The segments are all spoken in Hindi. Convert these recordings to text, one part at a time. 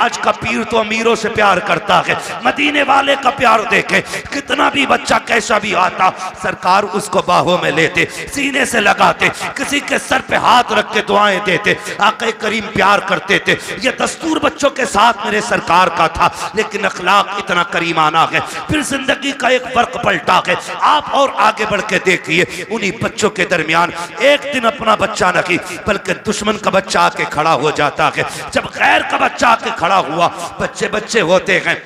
आज का पीर तो अमीरों से प्यार करता है। मदीने वाले का प्यार देखे, कितना भी बच्चा कैसा भी आता, सरकार उसको बाहों में लेते, सीने से लगाते, किसी के सर पे हाथ रख के दुआएं देते। आक़ा करीम प्यार करते थे। ये दस्तूर बच्चों के साथ मेरे सरकार का था, लेकिन अखलाक इतना करीमाना है। फिर जिंदगी का एक वर्क पलटा है। आप और आगे बढ़ के देखिए, उन्हीं बच्चों के दरमियान एक दिन अपना बच्चा नहीं बल्कि दुश्मन का बच्चा आके खड़ा हो जाता है। जब गैर का बच्चा आके खड़ा हुआ, बच्चे बच्चे होते हैं,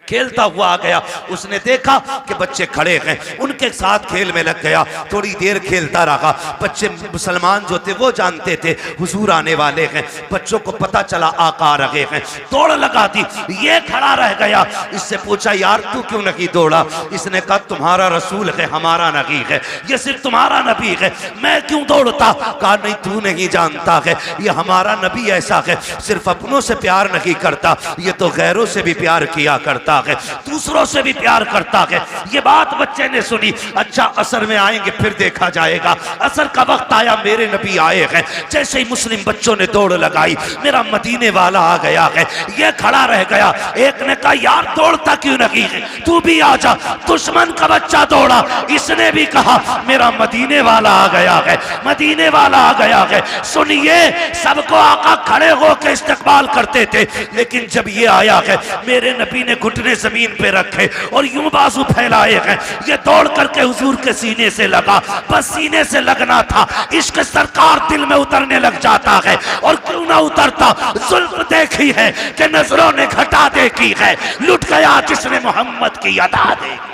खेलता हुआ आ गया, उसने देखा कि बच्चे खड़े हैं, उनके साथ खेल में लग गया। थोड़ी देर खेलता रहा। बच्चे मुसलमान जो थे वो जानते थे हुजूर आने वाले हैं। बच्चों को पता चला आका आ रहे हैं, दौड़ लगा दी। ये खड़ा रह गया। इससे पूछा यार तू क्यों नहीं दौड़ा? इसने कहा तुम्हारा रसूल है, हमारा नबी है, ये सिर्फ तुम्हारा नबी है, मैं क्यों दौड़ता? कहा नहीं तू नहीं जानता है, ये हमारा नबी ऐसा है, सिर्फ अपनों से प्यार नहीं करता, ये तो गैरों से भी प्यार किया करता है, दूसरों से भी प्यार करता है। ये बात बच्चे ने सुनी। अच्छा असर में आएंगे फिर देखा जाएगा। असर का वक्त आया, मेरे नबी आए हैं। जैसे ही मुस्लिम बच्चों ने दौड़ लगाई, मेरा मदीने वाला आ गया है। ये खड़ा रह गया। एक ने कहा यार दौड़ता क्यों नहीं है, तू भी आ जा। दुश्मन का बच्चा दौड़ा, इसने भी कहा मेरा मदीने वाला आ गया है, मदीने वाला आ गया है। सुनिए, सबको आका खड़े होकर इस्तकबाल करते थे, लेकिन जब ये आया है, मेरे नबी ने घुटने जमीन पे रखे और यूं बाजू फैलाए हैं। ये दौड़ करके हुजूर के सीने से लगा। बस सीने से लगना था, इश्क सरकार दिल में उतरने लग जाता है। और क्यों ना उतरता, जुल्म देखी है कि नजरों ने घटा देखी है, लुट गया जिसने मोहम्मद की अदा देखी।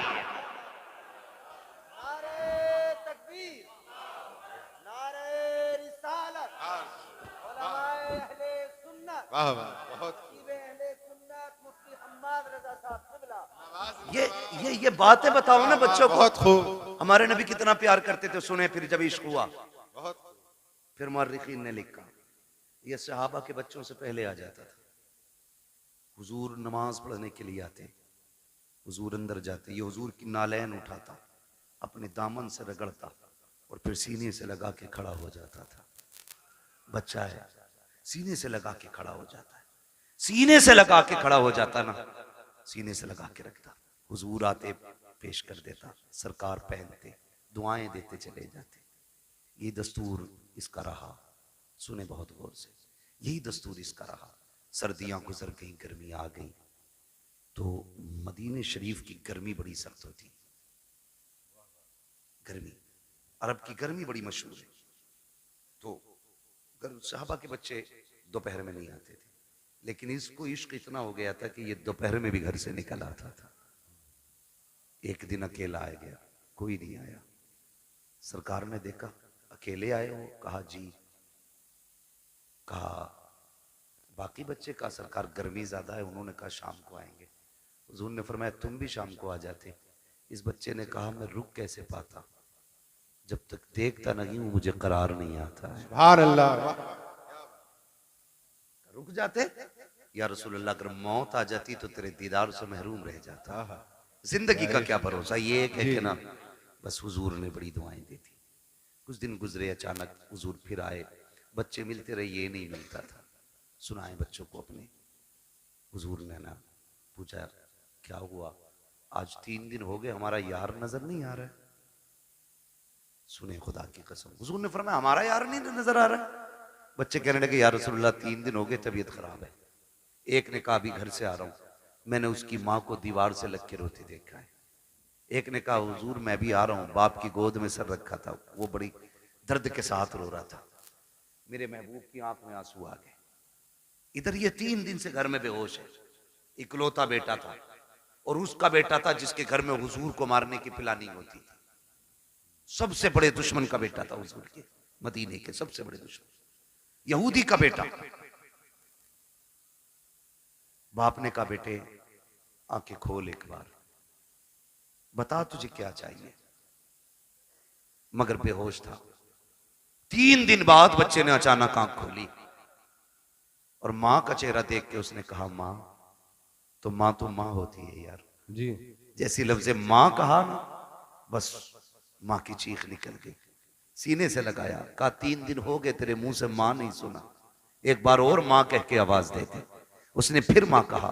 ये बातें बताओ ना बच्चों को। बहुत खूब। हमारे नबी कितना प्यार करते थे, सुने फिर जब इश्क हुआ। फिर मुअर्रिखीन ने लिखा, ये सहाबा के बच्चों से पहले आ जाता था। हुजूर नमाज पढ़ने के लिए आते, हुजूर अंदर जाते, ये हुजूर की नालैन उठाता, अपने दामन से रगड़ता और फिर सीने से लगा के खड़ा हो जाता था। बच्चा है, सीने से लगा के खड़ा हो जाता है, सीने से लगा के खड़ा हो जाता ना, सीने से लगा के रखता। हुजूर आते पेश कर देता, सरकार पहनते, दुआएं देते चले जाते। ये दस्तूर इसका रहा। सुने बहुत गौर से, यही दस्तूर इसका रहा। सर्दियां गुजर गई, गर्मी आ गई, तो मदीने शरीफ की गर्मी बड़ी सख्त होती। गर्मी, अरब की गर्मी बड़ी मशहूर है। तो सहाबा के बच्चे दोपहर में नहीं आते थे, लेकिन इसको इश्क इतना हो गया था कि ये दोपहर में भी घर से निकल आता था। एक दिन अकेला आ गया, कोई नहीं आया। सरकार ने देखा अकेले आए हो, कहा जी। कहा बाकी बच्चे, का सरकार गर्मी ज्यादा है, उन्होंने कहा शाम को आएंगे। हुजूर ने फरमाया तुम भी शाम को आ जाते। इस बच्चे ने कहा मैं रुक कैसे पाता, जब तक देखता नहीं हूं मुझे करार नहीं आता है। सुभान अल्लाह। रुक जाते, या रसूलुल्लाह अगर मौत आ जाती तो तेरे दीदार से महरूम रह जाता। जिंदगी का क्या भरोसा। ये एक है कि ना, बस हुजूर ने बड़ी दुआएं दी थी। कुछ दिन गुजरे, अचानक हुजूर फिर आए। बच्चे मिलते रहे, ये नहीं मिलता था। सुनाए बच्चों को अपने। हुजूर ने ना पूछा क्या हुआ, आज 3 दिन हो गए हमारा यार नजर नहीं आ रहा है। सुने खुदा की कसम, हुजूर ने फरमाया हमारा यार नहीं नजर आ रहा। बच्चे कहने लगे या रसूलुल्लाह 3 दिन हो गए, तबीयत खराब है। एक ने कहा अभी घर से आ रहा हूं, मैंने उसकी माँ को दीवार से लग के रोते देखा है। एक ने कहा हुजूर मैं भी आ रहा हूं, बाप की गोद में सर रखा था, वो बड़ी दर्द के साथ रो रहा था, मेरे महबूब की आंख में आंसू आ गए। इधर ये 3 दिन से घर में बेहोश है। इकलौता बेटा था, और उसका बेटा था जिसके घर में हुजूर को मारने की प्लानिंग होती थी। सबसे बड़े दुश्मन का बेटा था हुजूर के, मदीने के सबसे बड़े दुश्मन, यहूदी का बेटा। बाप ने कहा बेटे आंखें खोल एक बार, बता तुझे क्या चाहिए। मगर बेहोश था। 3 दिन बाद बच्चे ने अचानक आंख खोली और मां का चेहरा देख के उसने कहा मां तो मां होती है यार जी। जैसी लफ्ज़ मां कहा ना, बस मां की चीख निकल गई। सीने से लगाया, कहा 3 दिन हो गए तेरे मुंह से मां नहीं सुना, एक बार और मां कह के आवाज दे दे। उसने फिर माँ कहा,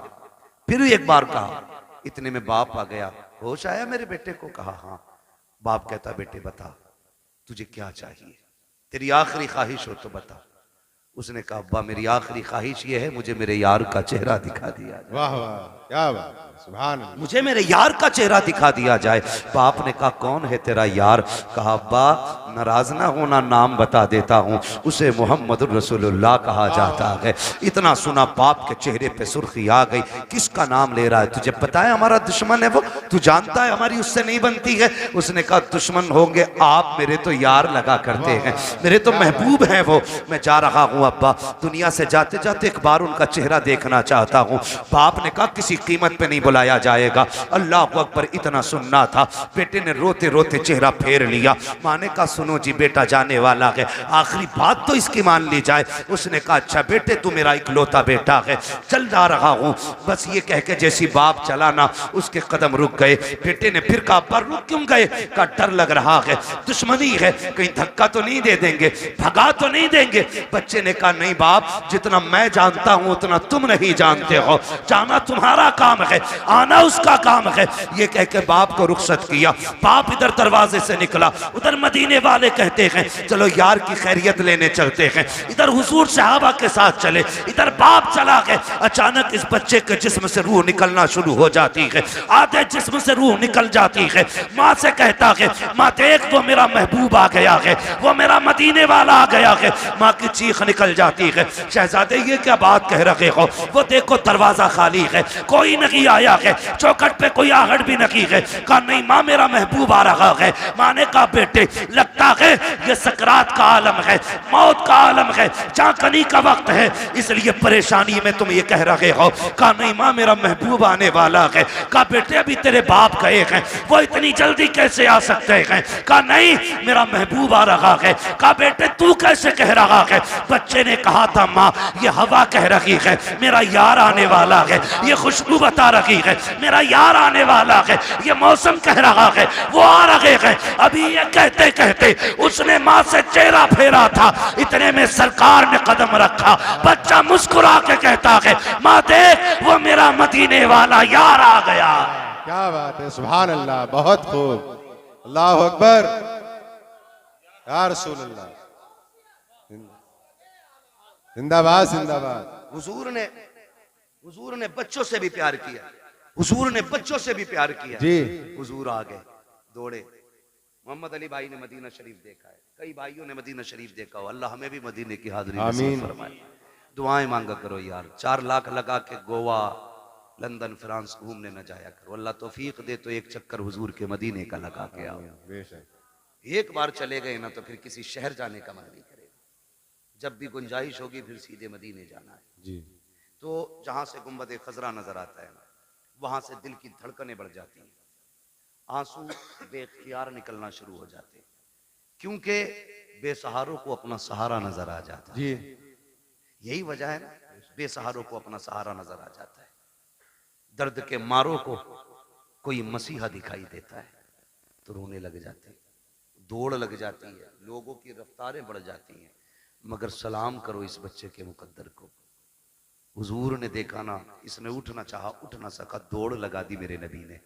फिर एक बार कहा। इतने में बाप आ गया, होश आया मेरे बेटे को? कहा हाँ। बाप कहता, बेटे बता तुझे क्या चाहिए, तेरी आखिरी ख्वाहिश हो तो बता। उसने कहा, अब्बा मेरी आखिरी ख्वाहिश ये है, मुझे मेरे यार का चेहरा दिखा दिया जाए। वाह वाह, क्या बात, सुभान अल्लाह। मुझे मेरे यार का चेहरा दिखा दिया जाए। बाप ने कहा, कौन है तेरा यार? कहा, अब्बा नाराज ना होना, नाम बता देता हूँ, उसे मोहम्मद रसूलुल्लाह कहा जाता है। इतना सुना बाप के चेहरे पे सुर्खी आ गई। किसका नाम ले रहा है? तुझे पता है हमारा दुश्मन है वो, तू जानता है हमारी उससे नहीं बनती है। उसने कहा, दुश्मन होंगे आप, मेरे तो यार लगा करते हैं, मेरे तो महबूब हैं वो। मैं जा रहा हूँ अब्बा, दुनिया से जाते जाते एक बार उनका चेहरा देखना चाहता हूँ। बाप ने कहा, किसी कीमत पे नहीं बुलाया जाएगा। अल्लाह अकबर। इतना सुनना था, बेटे ने रोते रोते चेहरा फेर लिया। माँ ने कहा, सुनो जी बेटा जाने वाला है, आखिरी बात तो इसकी मान ली जाए। उसने कहा, अच्छा बेटे तू मेरा इकलौता बेटा है, चल जा रहा हूँ। बस ये कह के जैसी बाप चला ना, उसके कदम रुक गए। बेटे ने फिर कहा, पर रुक क्यों गए? का डर लग रहा है, दुश्मनी है, कहीं धक्का तो नहीं दे देंगे, भगा तो नहीं देंगे। बच्चे ने कहा, नहीं बाप, जितना मैं जानता हूं उतना तुम नहीं जानते हो। जाना तुम्हारा काम है, आना उसका काम है। ये कह के बाप को रुखसत किया। बाप इधर दरवाजे से निकला, उधर मदीने वाले कहते हैं चलो यार की खैरियत लेने चलते हैं। इधर हुजूर सहाबा के साथ चले, इधर बाप चला गए। अचानक इस बच्चे के जिस्म से रूह निकलना शुरू हो जाती है, आधे जिस्म से रूह निकल जाती है। माँ से कहता है, माँ देख वो मेरा महबूब आ गया है, वो मेरा मदीने वाला आ गया है। माँ की चीख निकल जाती है, शहजादे ये क्या बात कह रहे हो? वो देखो दरवाजा खाली है, कोई नहीं आया है, चौखट पे कोई आहट भी नहीं है। कहा, नहीं माँ मेरा महबूब आ रहा है। माँ ने कहा, बेटे लगता है ये सकरात का आलम है, मौत का आलम है, चाकनी का वक्त है, इसलिए परेशानी में तुम ये कह रहे हो। कहा, नहीं माँ मेरा महबूब आने वाला है। कहा, बेटे अभी तेरे बाप गए हैं, वो इतनी जल्दी कैसे आ सकते हैं? कहा, नहीं मेरा महबूब आ रहा है। कहा, बेटे तू कैसे कह रहा है? बच्चे ने कहा था, माँ ये हवा कह रही है मेरा यार आने वाला है, ये खुशबू बता रही है मेरा यार आने वाला है, ये मौसम कह रहा है वो आ रहे हैं। अभी ये कहते कहते उसने माँ से चेहरा फेरा था, इतने में सरकार ने कदम रखा। बच्चा मुस्कुरा के कहता है, माँ देख वो मेरा मदीने वाला यार आ गया। क्या बात है, सुभान अल्लाह, बहुत खूब, अल्लाह अकबर, या रसूल अल्लाह, जिंदाबाद जिंदाबाद। हुजूर ने बच्चों से भी प्यार किया, हुजूर ने बच्चों से भी प्यार किया जी। हुजूर आ गए, दौड़े। मोहम्मद अली भाई ने मदीना शरीफ देखा है, कई भाइयों ने मदीना शरीफ देखा हो। अल्लाह हमें भी मदीने की हाजिरी नसीब फरमाए। दुआएं मांगा करो यार, 4 लाख लगा के गोवा लंदन फ्रांस घूमने न जाया करो। अल्लाह तौफीक दे तो एक चक्कर हुजूर के मदीने का लगा के आओ। एक बार चले गए ना तो फिर किसी शहर जाने का मन नहीं करेगा। जब भी गुंजाइश होगी फिर सीधे मदीने जाना है जी। तो जहां से गुंबद खजरा नजर आता है ना, वहां से दिल की धड़कनें बढ़ जाती हैं, आंसू बेख्तियार निकलना शुरू हो जाते हैं, क्योंकि बेसहारों को अपना सहारा नजर आ जाता है। यही वजह है ना, बेसहारों को अपना सहारा नजर आ जाता है। दर्द के मारों को कोई मसीहा दिखाई देता है तो रोने लग जाते हैं, दौड़ लग जाती है, लोगों की रफ्तारें बढ़ जाती हैं। मगर सलाम करो इस बच्चे के मुकद्दर को। हुजूर ने देखा ना, इसने उठना चाहा, उठ ना सका, दौड़ लगा दी मेरे नबी ने,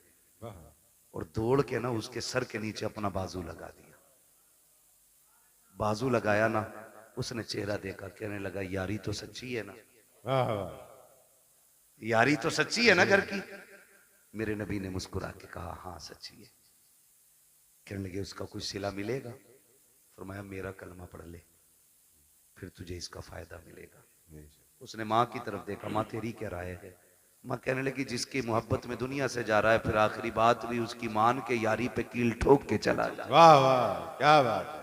और दौड़ के ना उसके सर के नीचे अपना बाजू लगा दिया। बाजू लगाया ना, उसने चेहरा देखा, कहने लगा यारी तो सच्ची है ना, यारी तो सच्ची है ना घर की। मेरे नबी ने मुस्कुरा के कहा, हाँ सच्ची है। कहने लगे, उसका कुछ सिला मिलेगा? फरमाया, मेरा कलमा पढ़ ले, फिर तुझे इसका फायदा मिलेगा। उसने माँ की तरफ देखा, माँ तेरी क्या राय है? माँ कहने लगी, जिसकी मोहब्बत में दुनिया से जा रहा है, फिर आखिरी बात भी उसकी मान के यारी पे कील ठोक के चला जाए। वाह वाह, क्या बात है,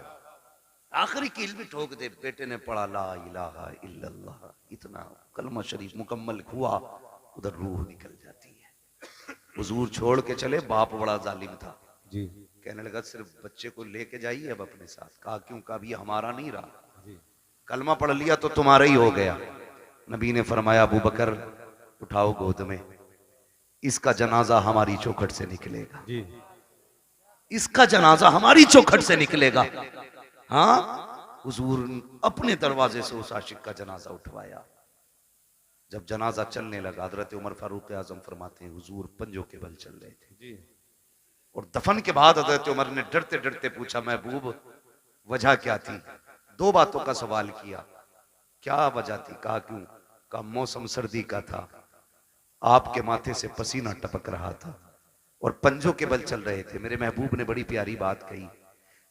आखिरी कील भी ठोक दे। बेटे ने पढ़ा ला इलाहा इल्लल्लाह, इतना कलमा शरीफ मुकम्मल हुआ, उधर रूह निकल जाती है। हुजूर छोड़ के चले, बाप बड़ा जालिम था जी। कहने लगा, सिर्फ बच्चे को लेके जाइए अब अपने साथ। कहा, क्यों? कहा, ये हमारा नहीं रहा, कलमा पढ़ लिया तो तुम्हारा ही हो गया। नबी ने फरमाया, अबू बकर उठाओ गोद में, इसका जनाजा हमारी चौखट से निकलेगा जी। इसका जनाजा हमारी चौखट से निकलेगा। हाँ, हुजूर अपने दरवाजे से उस आशिक का जनाजा उठवाया। जब जनाजा चलने लगा, हजरत उमर फारूक आजम फरमाते हैं हुजूर पंजों के बल चल रहे थे जी। और दफन के बाद हजरत उमर ने डरते डरते पूछा, महबूब वजह क्या थी? दो बातों का सवाल किया। क्या वजह थी? कहा क्यों? कहा मौसम सर्दी का था, आपके माथे से पसीना टपक रहा था और पंजों के बल चल रहे थे। मेरे महबूब ने बड़ी प्यारी बात कही,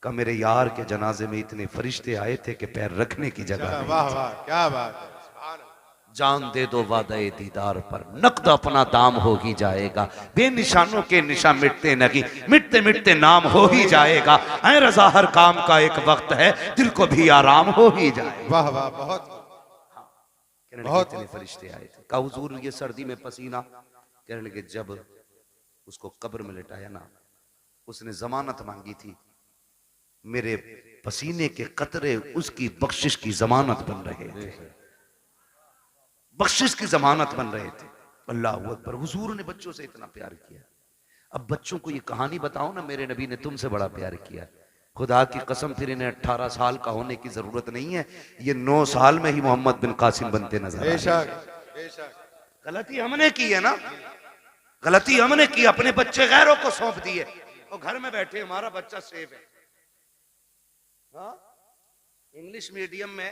कहा मेरे यार के जनाजे में इतने फरिश्ते आए थे कि पैर रखने की जगह नहीं। वाह वाह, क्या बात है, सुभान अल्लाह। जान दे दो वादे दीदार पर, नकद अपना दाम हो ही जाएगा। बेनिशानों के निशान मिटते नहीं, मिटते मिटते नाम हो ही जाएगा। ऐ रजा हर काम का एक वक्त है, दिल को भी आराम हो ही जाएगा। वाह वाह, बहुत बहुत इतने फरिश्ते आए थे। कहा हुजूर ये सर्दी में पसीना? कहने लगे जब उसको कब्र में लिटाया ना, उसने जमानत मांगी थी, मेरे पसीने के कतरे उसकी बख्शिश की जमानत बन रहे थे, बख्शिश की जमानत बन रहे थे। अल्लाह अकबर। हुजूर ने बच्चों से इतना प्यार किया। अब बच्चों को ये कहानी बताओ ना, मेरे नबी ने तुमसे बड़ा प्यार किया। खुदा की कसम, फिर इन्हें 18 साल का होने की जरूरत नहीं है, ये 9 साल में ही मोहम्मद बिन कासिम बनते नजर आए। बेशक बेशक। गलती हमने की है ना, गलती हमने की, अपने बच्चे गैरों को सौंप दिए और घर में बैठे हमारा बच्चा सेफ है। हाँ, इंग्लिश मीडियम में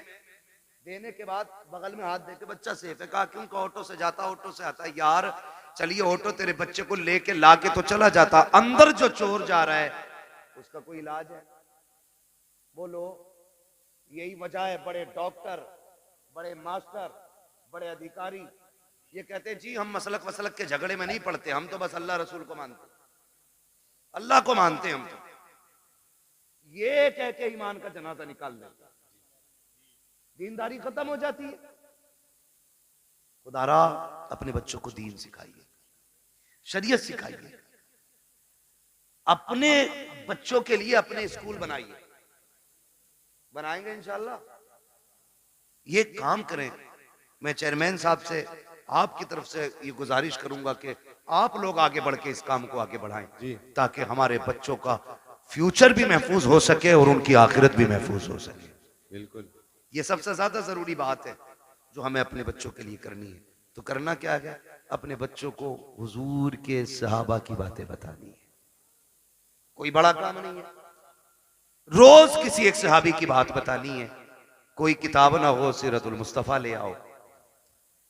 देने के बाद बगल में हाथ देके बच्चा सेफ है। कहा क्यों? का ऑटो से जाता, ऑटो से आता। यार चलिए ऑटो तेरे बच्चे को लेके लाके तो चला जाता, अंदर जो चोर जा रहा है उसका कोई इलाज है? बोलो। यही वजह है बड़े डॉक्टर, बड़े मास्टर, बड़े अधिकारी ये कहते हैं जी हम मसलक वसलक के झगड़े में नहीं पड़ते, हम तो बस अल्लाह रसूल को मानते, अल्लाह को मानते हम तो। ये कह के ईमान का जनाजा निकाल देता, दीनदारी खत्म हो जाती है। खुदारा अपने बच्चों को दीन सिखाइए, शरीयत सिखाइए, अपने बच्चों के लिए अपने स्कूल बनाइए। बनाएंगे इंशाल्लाह, ये काम करें। मैं चेयरमैन साहब से आपकी तरफ से ये गुजारिश करूंगा कि आप लोग आगे बढ़ के इस काम को आगे बढ़ाएं, ताकि हमारे बच्चों का फ्यूचर भी महफूज हो सके और उनकी आखिरत भी महफूज हो सके। बिल्कुल, ये सबसे ज्यादा जरूरी बात है जो हमें अपने बच्चों के लिए करनी है। तो करना क्या है? अपने बच्चों को हुजूर के सहाबा की बातें बतानी है। कोई बड़ा काम नहीं है, रोज किसी एक सहाबी की बात बतानी है। कोई किताब ना हो, सीरतुल मुस्तफा ले आओ।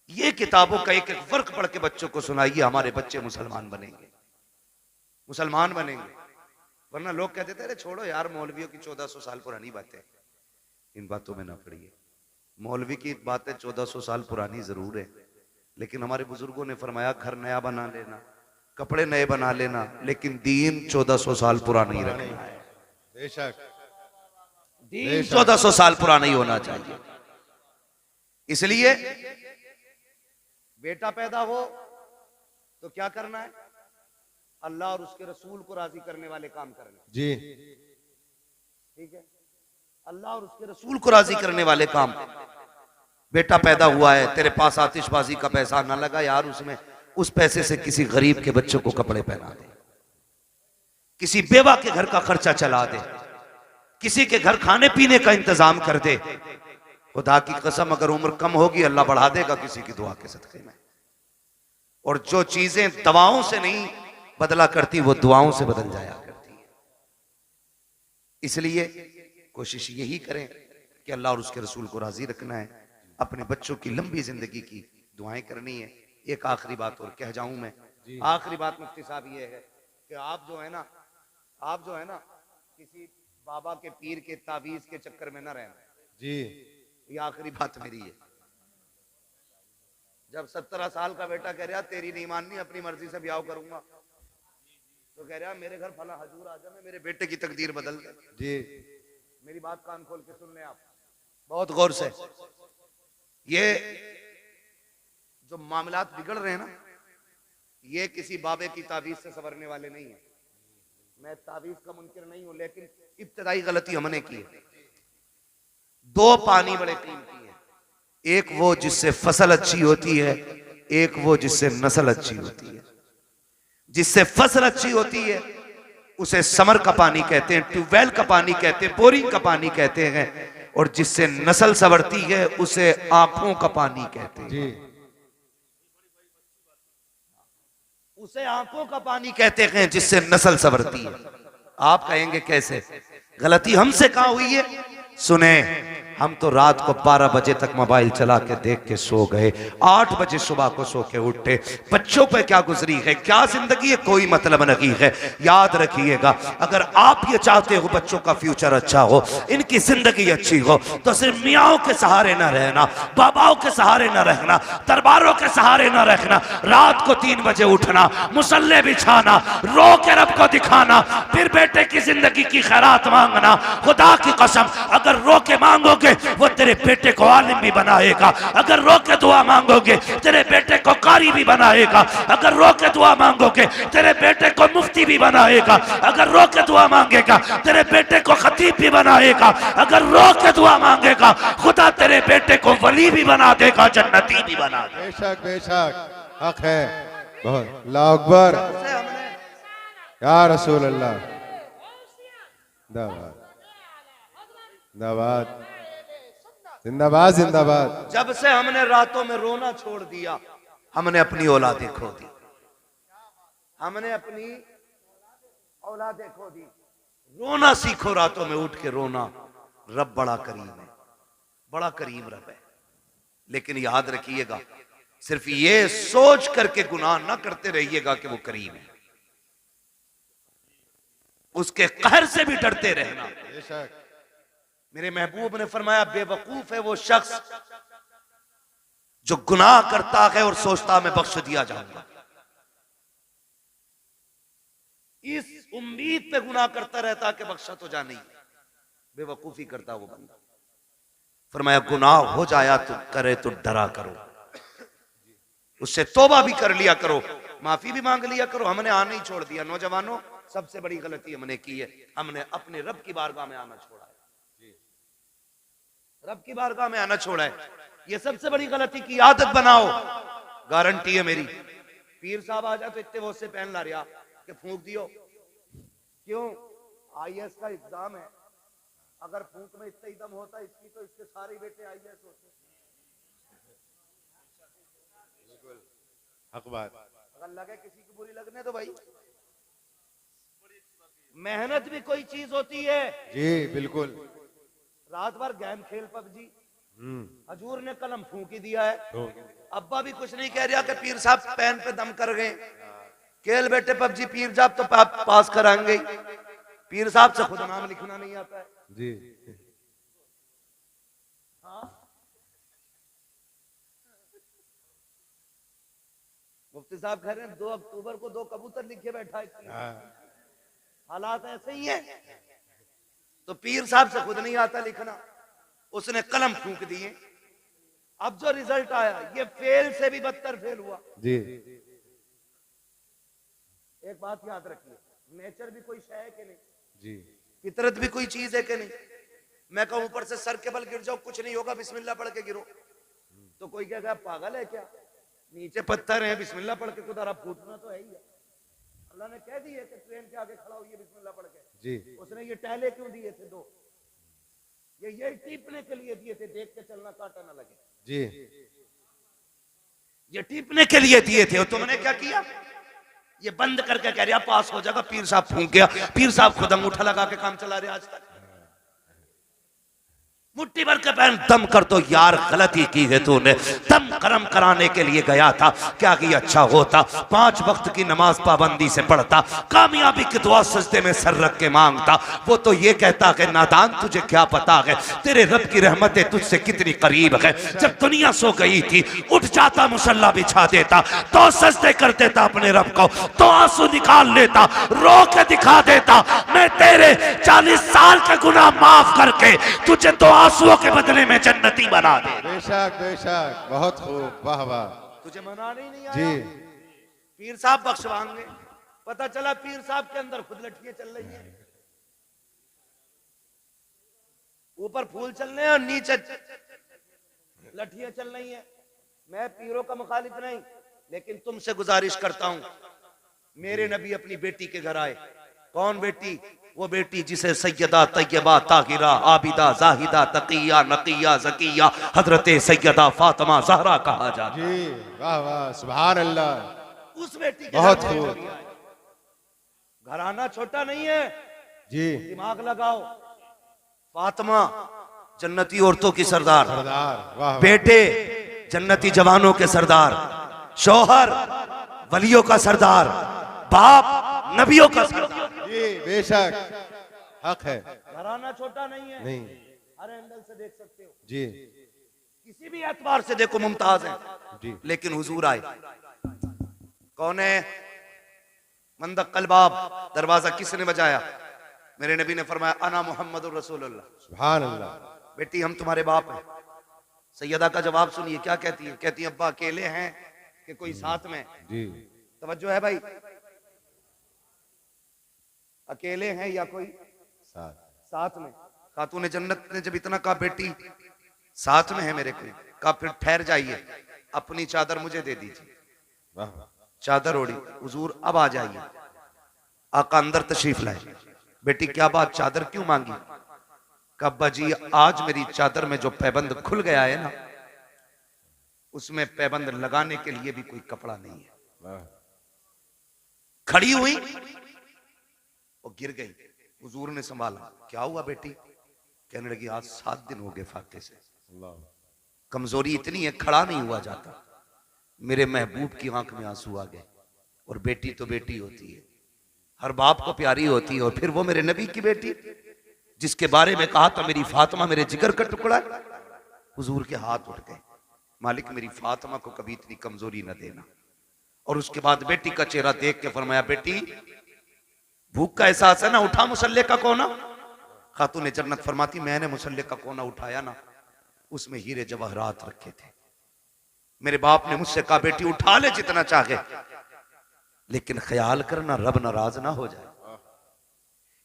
ये किताबों का एक एक वर्क पढ़ के बच्चों को सुनाइए, हमारे बच्चे मुसलमान बनेंगे, मुसलमान बनेंगे। वरना लोग कहते थे अरे छोड़ो यार, मौलवियों की 1400 साल पुरानी बातें, इन बातों में ना पड़िए। मौलवी की बातें 1400 साल पुरानी जरूर है, लेकिन हमारे बुजुर्गों ने फरमाया घर नया बना लेना, कपड़े नए बना लेना, लेकिन दीन 1400 साल पुराना ही रखना है। बेशक, दीन 1400 साल पुराना ही होना चाहिए। इसलिए बेटा पैदा हो तो क्या करना है? अल्लाह और उसके रसूल को राजी करने वाले काम करने। जी ठीक है, अल्लाह और उसके रसूल को राजी करने वाले काम। बेटा पैदा हुआ है, तेरे पास आतिशबाजी का पैसा ना लगा यार, उसमें उस पैसे से किसी गरीब के बच्चों को कपड़े पहना दे, किसी बेवा के घर का खर्चा चला दे, किसी के घर खाने पीने का इंतजाम कर दे। खुदा की कसम अगर उम्र कम होगी अल्लाह बढ़ा देगा किसी की दुआ के सदके में। और जो चीजें दवाओं से नहीं बदला करती वो दुआओं से बदल जाया करती है। इसलिए कोशिश यही करें कि अल्लाह और उसके रसूल को राजी रखना है, अपने बच्चों की लंबी जिंदगी की दुआएं करनी है। एक आखिरी बात और कह जाऊं मैं, आखिरी बात मुफ्ती साहब ये है कि आप जो है ना किसी बाबा के पीर के तावीज के चक्कर में ना रहना जी। ये आखिरी बात मेरी है। जब 17 साल का बेटा कह रहा तेरी नहीं माननी, अपनी मर्जी से ब्याह करूंगा, तो कह रहा मेरे घर फला हजूर आजा, मैं मेरे बेटे की तकदीर बदल दे। जी, मेरी बात कान खोल के सुन लें आप बहुत गौर से। ये जो मामलात बिगड़ रहे हैं ना, ये किसी बाबे की तावीज से संवरने वाले नहीं है। मैं तावीज का मुनकिर नहीं हूं, लेकिन इब्तदाई गलती हमने की है। 2 पानी बड़े कीमती हैं, एक वो जिससे फसल अच्छी होती है, एक वो जिससे नस्ल अच्छी होती है। जिससे फसल अच्छी होती है उसे समर का पानी कहते हैं, ट्यूबवेल का पानी कहते हैं, बोरिंग का पानी कहते हैं, और जिससे नस्ल संवरती है उसे आंखों का पानी कहते हैं। उसे आंखों का पानी कहते हैं जिससे नस्ल संवरती है। आप कहेंगे कैसे? गलती हमसे कहां हुई है? सुने, हम तो रात को 12 बजे तक मोबाइल चला के देख के सो गए, 8 बजे सुबह को सो के उठे। बच्चों पे क्या गुजरी है, क्या जिंदगी है, कोई मतलब नहीं है। याद रखिएगा, अगर आप ये चाहते हो बच्चों का फ्यूचर अच्छा हो, इनकी जिंदगी अच्छी हो, तो सिर्फ मियाओं के सहारे न रहना, बाबाओं के सहारे न रहना, दरबारों के सहारे न रखना। रात को 3 बजे उठना, मुसल्ले बिछाना, रो के रब को दिखाना, फिर बेटे की जिंदगी की खैरात मांगना। खुदा की कसम, अगर रो के मांगोगे वो तेरे बेटे को आलिम भी बनाएगा। अगर रो के दुआ मांगोगे तेरे बेटे को कारी भी बनाएगा। अगर रो के दुआ मांगोगे तेरे बेटे को मुफ्ती भी बनाएगा। अगर रो के दुआ मांगेगा तेरे बेटे को खतीब भी बनाएगा। अगर रो के दुआ मांगेगा खुदा तेरे बेटे को वली भी बना देगा, जन्नती भी बना देगा। बेशक बेशक हक है बहुत। अल्लाह अकबर या रसूल अल्लाह। जिंदाबाद जिंदाबाद जिंदाबाद जिंदाबाद। जब से हमने रातों में रोना छोड़ दिया, हमने अपनी औलादें खो दी। हमने अपनी औलादें खो दी। रोना सीखो, रातों में उठ के रोना। रब बड़ा करीम है, बड़ा करीम रब है। लेकिन याद रखिएगा, सिर्फ ये सोच करके गुनाह ना करते रहिएगा कि वो करीम है। उसके कहर से भी डरते रहना। बेशक मेरे महबूब ने फरमाया, बेवकूफ है वो शख्स जो गुनाह करता है और सोचता मैं बख्श दिया जाऊंगा। इस उम्मीद पे गुनाह करता रहता कि बख्शा तो जा नहीं, बेवकूफी करता वो बंदा। फरमाया, गुनाह हो जाया तो करे तो डरा करो, उससे तौबा भी कर लिया करो, माफी भी मांग लिया करो। हमने आना ही छोड़ दिया। नौजवानों, सबसे बड़ी गलती हमने की है, हमने अपने रब की बारगाह में आना छोड़ा है। रब की बारगाह में आना छोड़ा है, ये सबसे बड़ी गलती की आदत बनाओ। गारंटी है मेरी, पीर साहब आ जाए तो इतने वो से पहन ला रहा कि फूंक दियो। क्यों? आईएएस का एग्जाम है, अगर फूंक में इतना ही दम होता इसकी तो इसके सारे बेटे आईएएस होते। हक बात। अगर लगे किसी की बुरी लगने तो भाई, मेहनत भी कोई चीज होती है। जी बिल्कुल। रात भर गेम खेल पबजी, हजूर ने कलम फूंक ही दिया है। अब्बा भी कुछ नहीं कह रहा कि पीर साहब पेन पे दम कर गए, खेल बेटे पबजी, पीर साहब तो पास कराएंगे। पीर साहब से खुद नाम लिखना नहीं आता है जी। हाँ, मुफ्ती साहब कह रहे हैं 2 अक्टूबर को 2 कबूतर लिखे बैठा है। हालात ऐसे ही है। तो पीर साहब से खुद नहीं आता लिखना, उसने कलम फूंक दिए। अब जो रिजल्ट आया ये फेल से भी बदतर फेल हुआ जी। एक बात याद रखिए, नेचर भी कोई शय है कि नहीं जी, फितरत भी कोई चीज है कि नहीं। मैं कहूं ऊपर से सर के बल गिर जाओ, कुछ नहीं होगा, बिस्मिल्लाह पढ़ के गिरो, तो कोई कहेगा पागल है क्या? नीचे पत्थर है, बिस्मिल्लाह पढ़ के खुदा फूटना तो है ही है। अल्लाह ने कह दिए कि ट्रेन के आगे खड़ा होइए बिस्मिल्लाह पढ़ के जी। उसने ये टहले क्यों दिए थे? 2 ये टीपने के लिए दिए थे, देख के चलना कांटा ना लगे जी। ये टीपने के लिए दिए थे। और तुमने क्या किया? ये बंद करके कह रहा पास हो जाएगा, पीर साहब फूंक गया। पीर साहब खुद अंगूठा लगा के काम चला रहे आज तक। मुट्ठी भर के पहन दम कर तो यार, गलती की है तूने। दम करम कराने के लिए गया था, क्या कि अच्छा होता 5 वक्त की नमाज पाबंदी से पढ़ता, कामयाबी की दुआ सजदे में सर रख के मांगता। वो तो ये कहता है नादान तुझे क्या पता है तेरे रब की रहमतें तुझसे कितनी करीब है। जब दुनिया सो गई थी उठ जाता, मुसल्ला बिछा देता, तो सजदे कर देता अपने रब को, तो आंसू निकाल लेता, रो के दिखा देता मैं तेरे 40 साल के गुनाह माफ करके तुझे तो आंसुओं के बदले में जन्नती बना दे। बेशक बेशक, बहुत खूब, वाह वाह। तुझे मनाने ही नहीं आया जी। पीर साहब बख्शवाएंगे। पता चला पीर साहब के अंदर खुद लठियां चल रही हैं, ऊपर फूल चल रहे हैं और नीचे लठियां चल रही हैं। मैं पीरों का मुखालिफ नहीं, लेकिन तुमसे गुजारिश करता हूं, मेरे नबी अपनी बेटी के घर आए। कौन बेटी? वो बेटी जिसे सैयदा तैयबा ताहिरा आबिदा जाहिदा तकिया नकिया ज़किया हजरत सैयदा फातिमा ज़हरा कहा जाता है। जी वाह वाह, सुभान अल्लाह। उस बेटी के बहुत घर में खूब। चोरी आई। घराना छोटा नहीं है, जी दिमाग लगाओ। फातिमा जन्नती औरतों की सरदार, सरदार, वाह बेटे जन्नती जवानों के सरदार, शौहर वलियों का सरदार, बाप नबियों का सरदार। जी बेशक हक है। घराना छोटा नहीं है, नहीं हर एंगल से देख सकते हो, जी किसी भी एतबार से देखो मुमताज है। जी लेकिन हुजूर आए, कौन है? मंदक कलबाब, दरवाजा किसने बजाया? मेरे नबी ने फरमाया अना मुहम्मदुर रसूलुल्लाह। सुभान अल्लाह। बेटी हम तुम्हारे बाप हैं। सैयदा का जवाब सुनिए, क्या कहती है? कहती है अब्बा अकेले हैं कि कोई साथ में? जी तवज्जो है भाई, अकेले हैं या कोई साथ। साथ में? खातून जन्नत ने जब इतना कहा बेटी साथ में है मेरे कोई, कहा फिर ठहर जाइए, अपनी चादर मुझे दे दीजिए। वाह चादर ओढ़ी, हुजूर अब आ जाइए। आका अंदर तशरीफ लाए। बेटी क्या बात, चादर क्यों मांगी? कब्बा जी आज मेरी चादर में जो पैबंद खुल गया है ना, उसमें पैबंद लगाने के लिए भी कोई कपड़ा नहीं है। वाह खड़ी हुई और गिर गई। हुजूर ने संभाला, क्या हुआ बेटी? कहने लगी आज 7 दिन हो गए फाके से, अल्लाह। कमजोरी इतनी है खड़ा नहीं हुआ जाता। मेरे महबूब की आंख में आंसू आ गए। और बेटी तो बेटी होती है, हर बाप को प्यारी होती है, और फिर वो मेरे नबी की बेटी जिसके बारे में कहा था मेरी फातिमा मेरे जिगर का टुकड़ा है। हुजूर के हाथ उठ गए, मालिक मेरी फातिमा को कभी इतनी कमजोरी न देना। और उसके बाद बेटी का चेहरा देख के फरमाया बेटी भूख का एहसास है ना, उठा मुसल्ले का कोना। खातून जन्नत फरमाती मैंने मुसल्ले का कोना उठाया ना, उसमें हीरे जवाहरात रखे थे। मेरे बाप ने मुझसे कहा बेटी उठा ले जितना चाहे, लेकिन ख्याल करना रब नाराज ना हो जाए।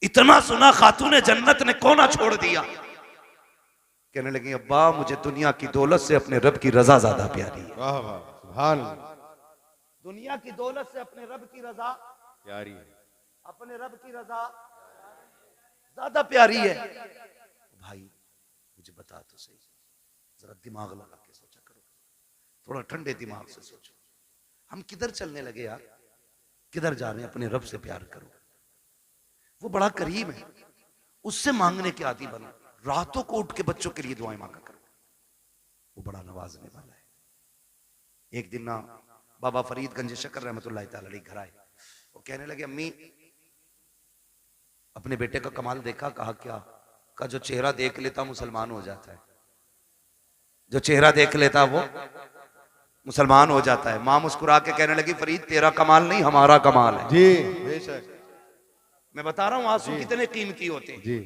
इतना सुना खातून जन्नत ने कोना छोड़ दिया। कहने लगी अब्बा मुझे दुनिया की दौलत से अपने रब की रजा ज्यादा प्यारी है। वाह वाह सुभान अल्लाह। दुनिया की दौलत से अपने रब की रजा, प्यारी है। अपने रब की रजा ज्यादा प्यारी है। भाई मुझे बता तो सही, जरा दिमाग लगा के सोचा करो, थोड़ा ठंडे दिमाग से सोचो, हम किधर चलने लगे यार? किधर जा रहे हैं? अपने रब से प्यार करो, वो बड़ा करीम है, उससे मांगने के आदि बनो। रातों को उठ के बच्चों के लिए दुआएं मांगा करो, वो बड़ा नवाजने वाला है। एक दिन ना बाबा फरीद गंज शक्कर रहमतुल्लाह तआला अलैह घर आए, वो कहने लगे अम्मी अपने बेटे का कमाल देखा? कहा क्या? का जो चेहरा देख लेता मुसलमान हो जाता है, जो चेहरा देख लेता वो मुसलमान हो जाता है। मां मुस्कुरा के कहने लगी फरीद तेरा कमाल नहीं हमारा कमाल है। जी बेशक। मैं बता रहा हूं आंसू कितने कीमती होते हैं। जी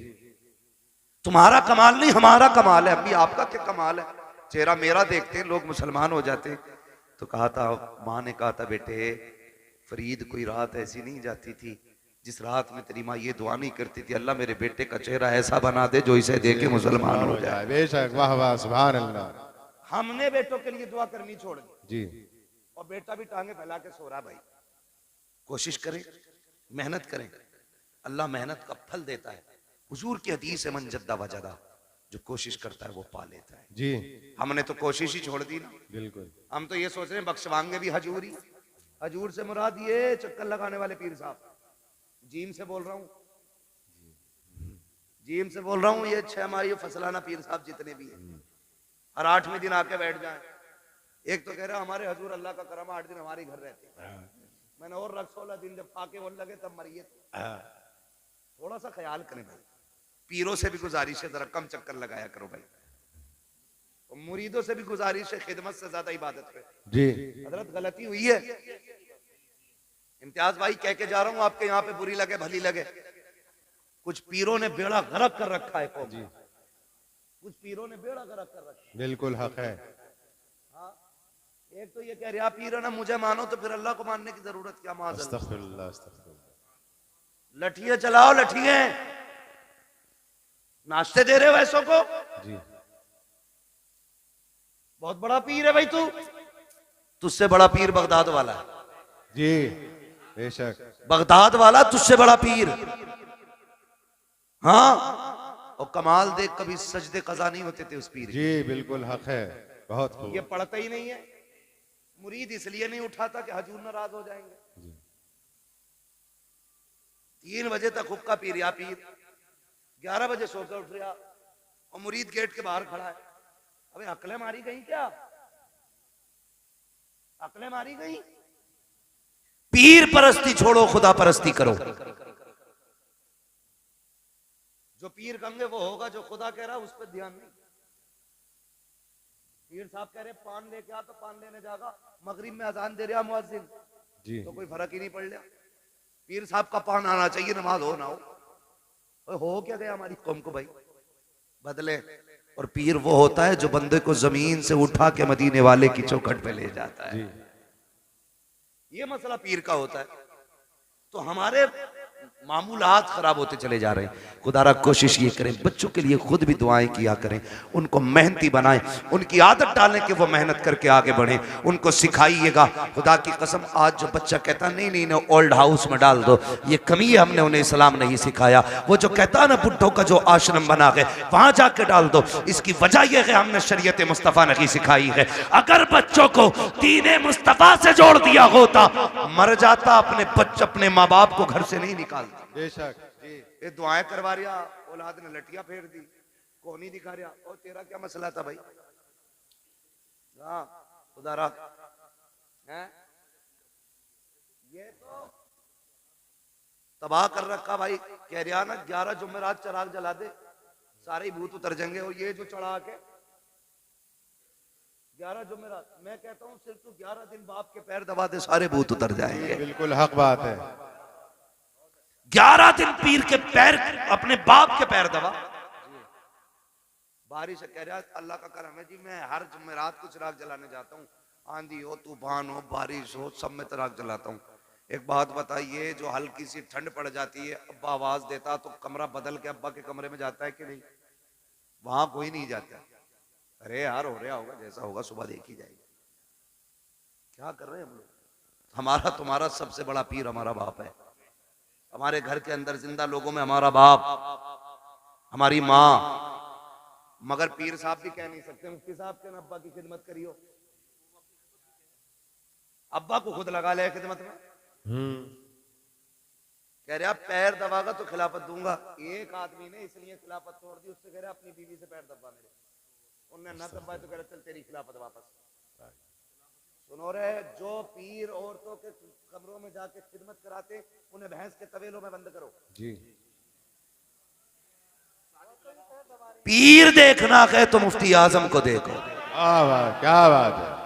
तुम्हारा कमाल नहीं हमारा कमाल है। अभी आपका क्या कमाल है? चेहरा मेरा देखते लोग मुसलमान हो जाते। तो कहा था, माँ ने कहा था बेटे फरीद कोई रात ऐसी नहीं जाती थी जिस रात में तेरी माँ ये दुआ नहीं करती थी अल्लाह मेरे बेटे का चेहरा ऐसा बना दे जो इसे देख के मुसलमान हो जाए। बेशक वाह वाह सुभान अल्लाह। हमने बेटों के लिए दुआ करनी छोड़ दी, जी और बेटा भी टांगे फैला के सो रहा। भाई कोशिश करें, मेहनत करें, अल्लाह मेहनत का फल देता है। हुजूर की हदीस है मन जद्दा वजदा, जो कोशिश करता है वो पा लेता है। जी हमने तो कोशिश ही छोड़ दी ना। बिल्कुल। हम तो ये सोच रहे हैं बख्शवाएंगे भी हजूरी। हजूर से मुराद ये चक्कर लगाने वाले पीर साहब, जीम से बोल रहा हूँ, जीम से बोल रहा हूँ, ये 6 माही फसलाना पीर साहब जितने भी हैं, हर 8वें दिन आके बैठ जाए। एक तो कह रहा हमारे हजूर अल्लाह का करम 8 दिन हमारे घर रहते। मैंने और रख 16 दिन जब फाके होने लगे तब मरिए। थोड़ा सा ख्याल करें भाई, पीरों से भी गुजारिश है जरा कम चक्कर लगाया करो भाई, तो मुरीदों से भी गुजारिश है खिदमत से ज्यादा इबादत पे। जी हजरत गलती हुई है, इम्तियाज भाई कह के जा रहा हूं, आपके यहाँ पे बुरी लगे भली लगे, कुछ पीरों ने बेड़ा गर्क कर रखा है कौम, कुछ पीरों ने बेड़ा गर्क कर रखा है। बिल्कुल हक है। हाँ, एक तो ये कह रहे आप पीर ना मुझे मानो तो फिर अल्लाह को मानने की जरूरत क्या? माज़ अस्तगफिरुल्लाह अस्तगफिरुल्लाह। लठिए चलाओ, लठिए नाश्ते दे रहे हो ऐसों को। जी बहुत बड़ा पीर है भाई तू, तुझसे बड़ा पीर बगदाद वाला है। जी बेशक। बगदाद वाला तुझसे बड़ा पीर। हाँ, और कमाल देख कभी सजदे कजा नहीं होते थे उस पीर। जी बिल्कुल हक है। बहुत खूब। ये पढ़ता ही नहीं है, मुरीद इसलिए नहीं उठाता कि हजूर नाराज हो जाएंगे। 3 बजे तक हुक्का पी रहा पीर, 11 बजे सोकर उठ रहा और मुरीद गेट के बाहर खड़ा है। अबे अकलें मारी गई क्या? अकलें मारी गई? पीर परस्ती छोड़ो, खुदा परस्ती करो। जो पीर कहेंगे वो होगा, जो खुदा कह रहा है उस पर ध्यान नहीं। पीर साहब कह रहे पान लेके आ, तो पान लेने जाएगा। मगरिब में अजान दे रहा मुअज्जिन, तो कोई फर्क ही नहीं पड़ रहा। पीर साहब का पान आना चाहिए, नमाज हो ना हो क्या गया हमारी कौम को भाई, बदले। और पीर वो होता है जो बंदे को जमीन से उठा के मदीने वाले की चौखट पे ले जाता है। ये मसला पीर का होता है। तो हमारे मामूलात खराब होते चले जा रहे हैं। खुदारा कोशिश ये करें, बच्चों के लिए खुद भी दुआएं किया करें, उनको मेहनती बनाएं, उनकी आदत डालें कि वो मेहनत करके आगे बढ़ें, उनको सिखाइएगा। खुदा की कसम, आज जो बच्चा कहता नहीं नहीं ना ओल्ड हाउस में डाल दो, ये कमी है, हमने उन्हें इस्लाम नहीं सिखाया। वो जो कहता है ना बुढ़ों का जो आश्रम बना है वहां जाके डाल दो, इसकी वजह यह है हमने शरीयत मुस्तफ़ा नहीं सिखाई है। अगर बच्चों को दीन मुस्तफ़ा से जोड़ दिया होता, मर जाता अपने बच्चे अपने माँ बाप को घर से नहीं निकालता। बेशक जी। ये दुआएं करवा रिया, औलाद ने लटिया फेर दी, को नहीं दिखा रहा। और तेरा क्या मसला था भाई? हाँ खुदारा है, ये तो तबाह कर रखा भाई। कह रहा ना 11 जुमेरात चराग जला दे, सारे भूत उतर जाएंगे। और ये जो चढ़ा के 11 जुमेरात, मैं कहता हूँ सिर्फ तू 11 दिन बाप के पैर दबा दे, सारे भूत उतर जाएंगे। बिल्कुल हक बात है। 11 दिन पीर के पैर, अपने बाप के पैर दबा। बारिश कह रहा अल्लाह का करम है जी, मैं हर जुमेरात को चिराग जलाने जाता हूँ, आंधी हो तूफान हो बारिश हो सब में चिराग जलाता हूँ। एक बात बताइए, जो हल्की सी ठंड पड़ जाती है, अब्बा आवाज देता तो कमरा बदल के अब्बा के कमरे में जाता है कि नहीं? वहां कोई नहीं जाता। अरे यार हो रहा होगा, जैसा होगा सुबह देखी जाएगी। क्या कर रहे हैं हम लोग? हमारा तुम्हारा सबसे बड़ा पीर हमारा बाप है। हमारे घर के अंदर जिंदा लोगों में हमारा बाप, हमारी माँ। मगर पीर साहब भी कह नहीं सकते मुफ्ती साहब के ना अब्बा की खिदमत करियो। अब्बा को खुद लगा ले खिदमत में। कह रहा पैर दबागा तो खिलाफत दूंगा। एक आदमी ने इसलिए खिलाफत तोड़ दी, उससे कह रहा अपनी बीवी से पैर दबा मेरे। उन्होंने ना दबाए तो कह रहा चल तेरी खिलाफत वापस। सुनो रे, जो पीर औरतों के कमरों में जाके खिदमत कराते, उन्हें भैंस के तवेलों में बंद करो जी। पीर देखना है तो मुफ्ती आजम को देखो। क्या बात है।